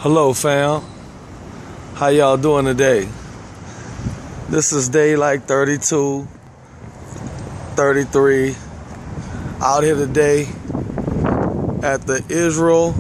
Hello fam, how y'all doing today? This is day like 32, 33, out here today at the Israel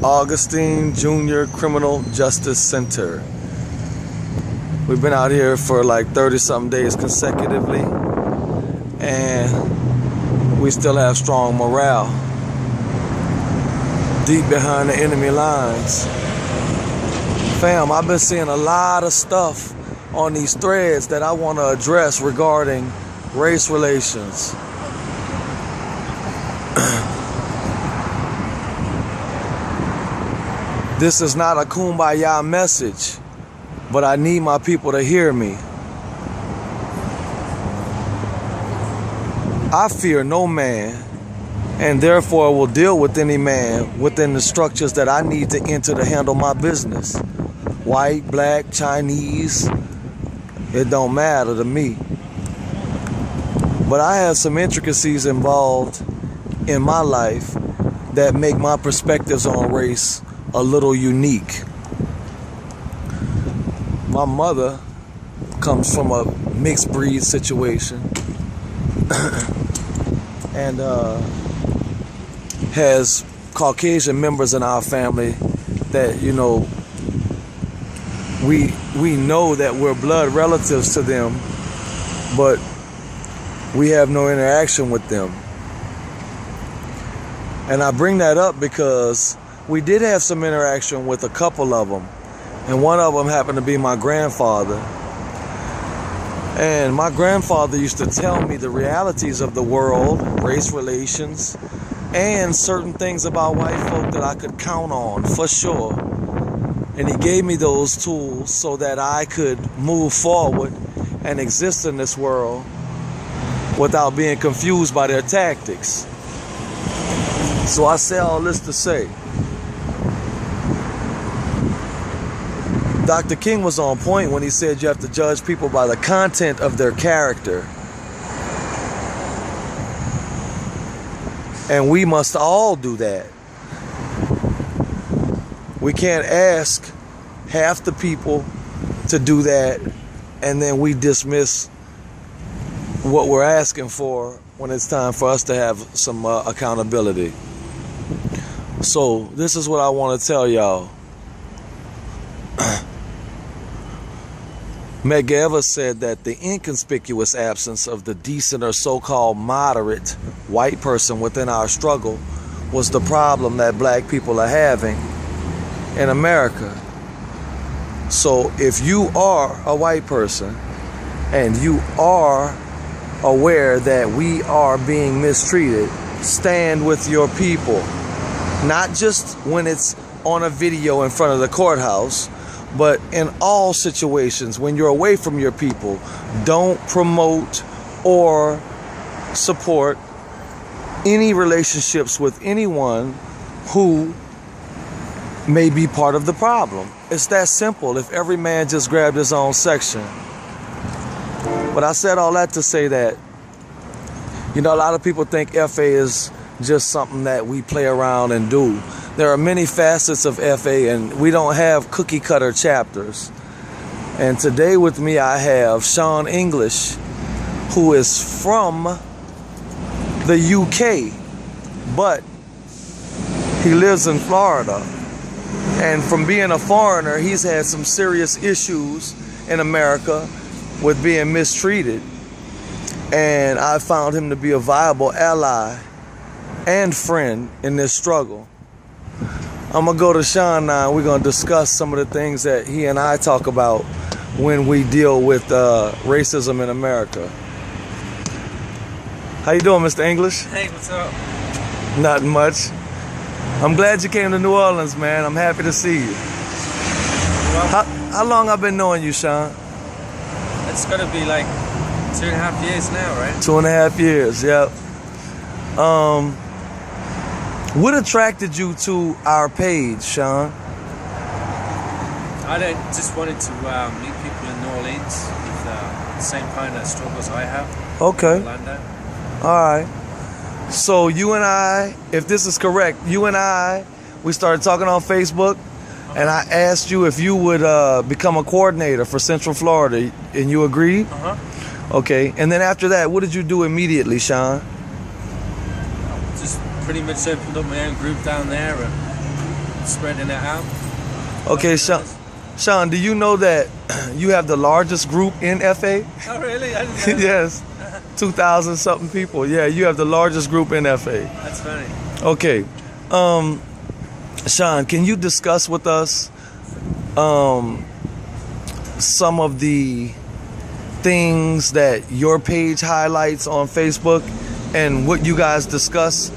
Augustine Jr. Criminal Justice Center. We've been out here for like 30 something days consecutively, and we still have strong morale deep behind the enemy lines. Fam, I've been seeing a lot of stuff on these threads that I want to address regarding race relations. This is not a kumbaya message, but I need my people to hear me. I fear no man, and therefore will deal with any man within the structures that I need to enter to handle my business. White, black, Chinese, it don't matter to me. But I have some intricacies involved in my life that make my perspectives on race a little unique. My mother comes from a mixed breed situation and has Caucasian members in our family that, you know, we know that we're blood relatives to them, but we have no interaction with them. And I bring that up because we did have some interaction with a couple of them, and one of them happened to be my grandfather. And my grandfather used to tell me the realities of the world, race relations, and certain things about white folk that I could count on for sure. And he gave me those tools so that I could move forward and exist in this world without being confused by their tactics. So I say all this to say, Dr. King was on point when he said you have to judge people by the content of their character. And we must all do that. We can't ask half the people to do that and then we dismiss what we're asking for when it's time for us to have some accountability. So this is what I want to tell y'all. Medgar said that the inconspicuous absence of the decent or so-called moderate white person within our struggle was the problem that black people are having in America. So if you are a white person and you are aware that we are being mistreated, stand with your people. Not just when it's on a video in front of the courthouse, but in all situations, when you're away from your people, don't promote or support any relationships with anyone who may be part of the problem. It's that simple if every man just grabbed his own section. But I said all that to say that, you know, a lot of people think FA is just something that we play around and do. There are many facets of FA, and we don't have cookie cutter chapters. And today with me I have Sean English, who is from the UK, but he lives in Florida. And from being a foreigner, he's had some serious issues in America with being mistreated. And I found him to be a viable ally and friend in this struggle. I'm going to go to Sean now, and we're going to discuss some of the things that he and I talk about when we deal with racism in America. How you doing, Mr. English? Hey, what's up? Not much. I'm glad you came to New Orleans, man. I'm happy to see you. How long I've been knowing you, Sean? It's got to be like 2.5 years now, right? 2.5 years, yep. What attracted you to our page, Sean? I just wanted to meet people in New Orleans with the same kind of struggles I have. Okay. In Orlando. All right. So you and I, if this is correct, you and I We started talking on Facebook, and I asked you if you would become a coordinator for Central Florida, and you agreed? Okay. And then after that, what did you do immediately, Sean? Just pretty much opened up my own group down there and spreading it out. Okay, Sean, do you know that you have the largest group in FA? Oh, really? I didn't know. Yes. 2,000 something people. Yeah, you have the largest group in FA. That's funny. Okay. Sean, can you discuss with us some of the things that your page highlights on Facebook and what you guys discuss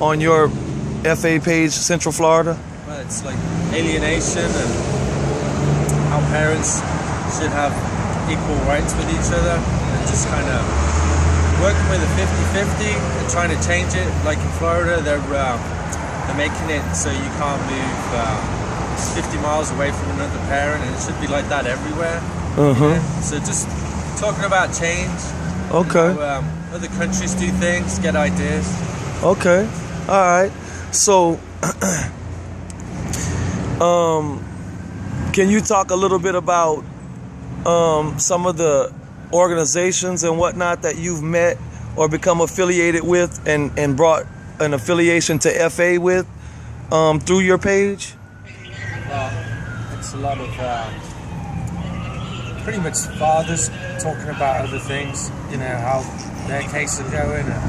on your FA page, Central Florida? Well, it's like alienation and how parents should have equal rights with each other, and just kind of working with a 50-50 and trying to change it. Like in Florida, they're making it so you can't move 50 miles away from another parent, and it should be like that everywhere. You know? So just talking about change. Okay. How, other countries do things, get ideas. Okay. All right. So, can you talk a little bit about some of the organizations and whatnot that you've met or become affiliated with and brought an affiliation to FA with through your page? Well, it's a lot of pretty much fathers talking about other things, you know, how their case is going and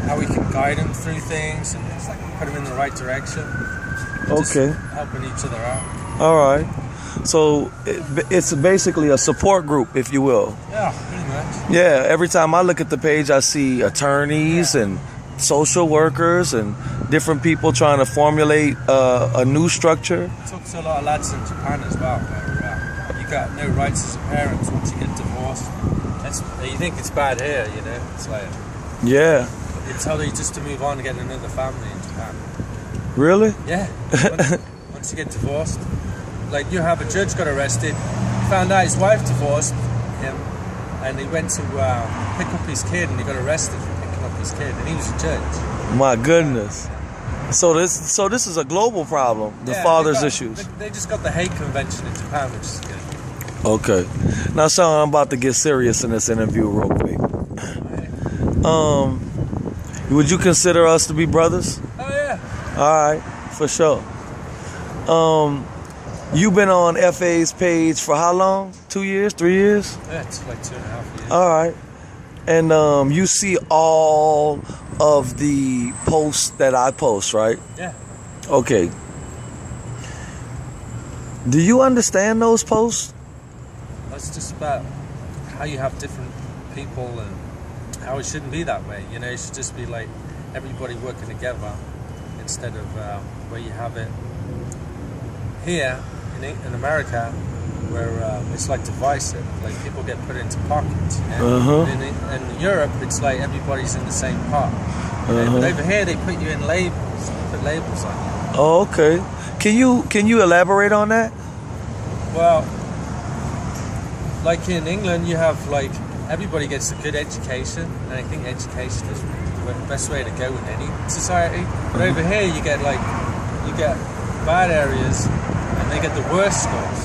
how we can guide them through things and put them in the right direction. Okay. Just helping each other out. All right. So it's basically a support group, if you will. Yeah, pretty much. Yeah, every time I look at the page, I see attorneys and social workers and different people trying to formulate a new structure. I talk to a lot of lads in Japan as well, where you got no rights as a parent once you get divorced. You think it's bad here, you know? It's like, yeah. They tell you just to move on and get another family in Japan. Really? Yeah. Once you get divorced, like you have a judge got arrested. He found out his wife divorced him, and he went to pick up his kid, and he got arrested for picking up his kid, and he was a judge. My goodness. So this is a global problem. The father's issues. They just got the hate convention in Japan, which is good. Okay. Now, Sean, I'm about to get serious in this interview real quick. Would you consider us to be brothers? Oh yeah. All right, for sure. You've been on FA's page for how long? 2 years? 3 years? Yeah, it's like 2.5 years. All right. And you see all of the posts that I post, right? Yeah. Okay. Do you understand those posts? It's just about how you have different people and how it shouldn't be that way. You know, it should just be like everybody working together instead of where you have it here in America, where it's like divisive. Like people get put into pockets. You know? In Europe, it's like everybody's in the same pot. You know? But over here, they put you in labels. They put labels on you. Oh, okay. Can you elaborate on that? Well, like in England, you have like everybody gets a good education, and I think education is the best way to go in any society. But over here, you get bad areas, and they get the worst schools.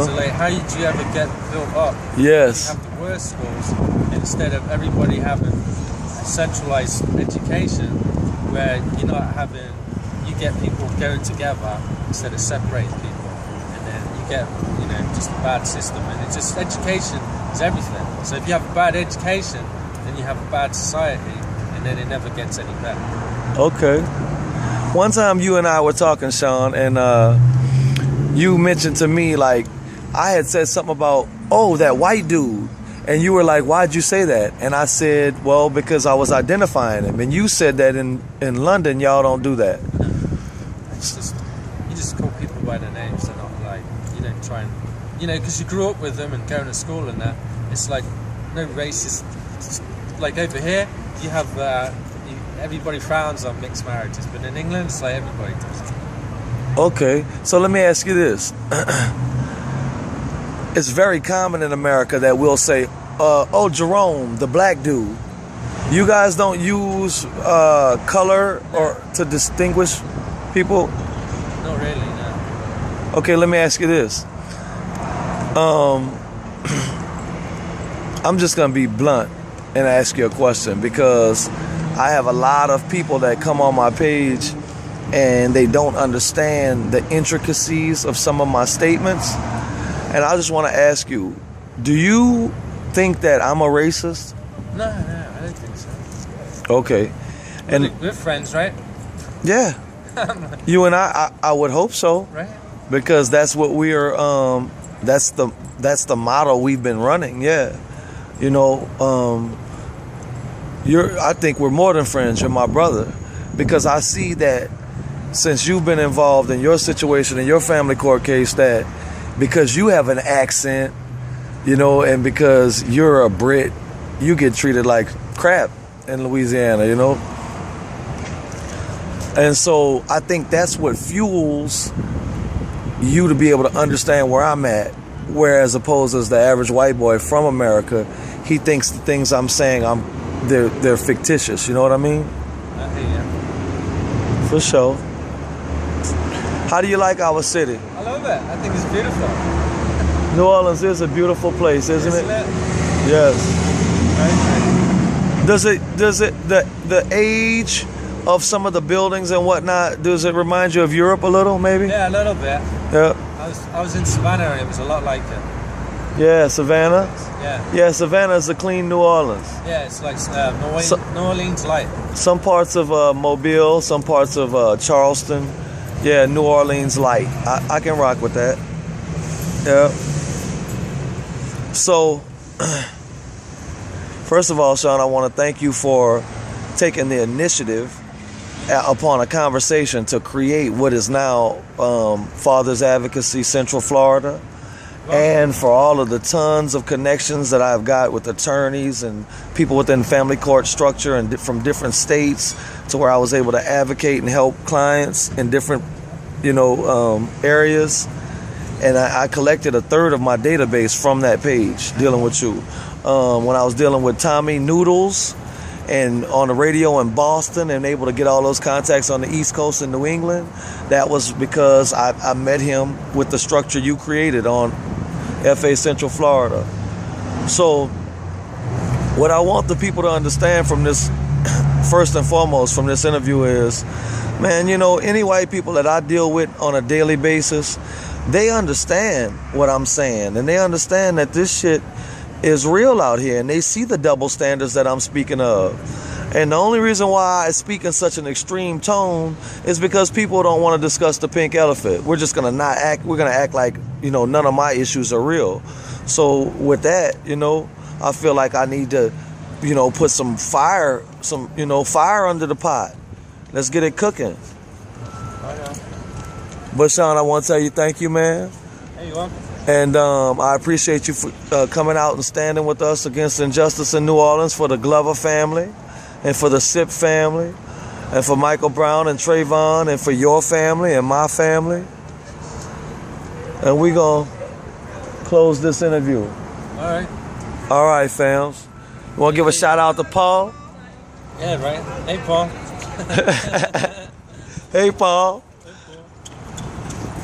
So like, how do you ever get built up? Yes. You have the worst schools instead of everybody having a centralized education, where you're not having, you get people going together instead of separating people. You get, you know, just a bad system, and it's just education is everything. So if you have a bad education, then you have a bad society, and then it never gets any better. Okay. One time you and I were talking, Sean, and you mentioned to me, like, I had said something about, oh, that white dude, and you were like, why'd you say that? And I said, well, because I was identifying him, and you said that in London y'all don't do that. It's just, you just call people by their names. They're not like, you don't try and, you know, because you grew up with them and going to school and that. It's like no racist. Like over here, you have everybody frowns on mixed marriages, but in England, it's like everybody does. Okay, so let me ask you this. It's very common in America that we'll say, oh, Jerome, the black dude. You guys don't use color or to distinguish people? Not really, no. Okay, let me ask you this. I'm just gonna be blunt and ask you a question, because I have a lot of people that come on my page and they don't understand the intricacies of some of my statements. And I just want to ask you, do you think that I'm a racist? No, I don't think so. Okay. And we're friends, right? yeah, you and I would hope so, Right. because that's what we are. That's the motto we've been running. Yeah, you know, I think we're more than friends. You're my brother, because I see that since you've been involved in your situation, in your family court case, that because you have an accent, you know, and because you're a Brit, you get treated like crap in Louisiana, you know. And so I think that's what fuels you to be able to understand where I'm at, whereas opposed as the average white boy from America, he thinks the things I'm saying they're fictitious. You know what I mean? I hear you. For sure. How do you like our city? I love it. I think it's beautiful. New Orleans is a beautiful place, isn't it? Yes. Right. Does it the age of some of the buildings and whatnot, does it remind you of Europe a little, maybe? Yeah, a little bit. Yeah. I was in Savannah and it was a lot like it. Yeah, Savannah. Yeah. Yeah, Savannah is a clean New Orleans. Yeah, it's like New Orleans light. Some parts of Mobile, some parts of Charleston. Yeah, New Orleans light. I can rock with that. Yeah. So, first of all, Sean, I want to thank you for taking the initiative upon a conversation to create what is now Fathers Advocacy Central Florida. And for all of the tons of connections that I've got with attorneys and people within family court structure and from different states, to where I was able to advocate and help clients in different, areas. And I collected a third of my database from that page dealing with you. When I was dealing with Tommy Noodles and on the radio in Boston and able to get all those contacts on the East Coast in New England, that was because I met him with the structure you created on FA Central Florida. So what I want the people to understand from this, first and foremost from this interview is, man, any white people that I deal with on a daily basis, they understand what I'm saying, and they understand that this shit is real out here, and they see the double standards that I'm speaking of. And the only reason why I speak in such an extreme tone is because people don't want to discuss the pink elephant. We're just going to not act. We're going to act like, none of my issues are real. So with that, I feel like I need to, put some fire under the pot. Let's get it cooking. But Sean, I want to tell you thank you, man. Hey, you welcome. And I appreciate you for coming out and standing with us against injustice in New Orleans, for the Glover family and for the Sip family and for Michael Brown and Trayvon and for your family and my family. And we're going to close this interview. All right. All right, fams. You want to give a shout out to Paul? Yeah, right. Hey, Paul. Hey, Paul.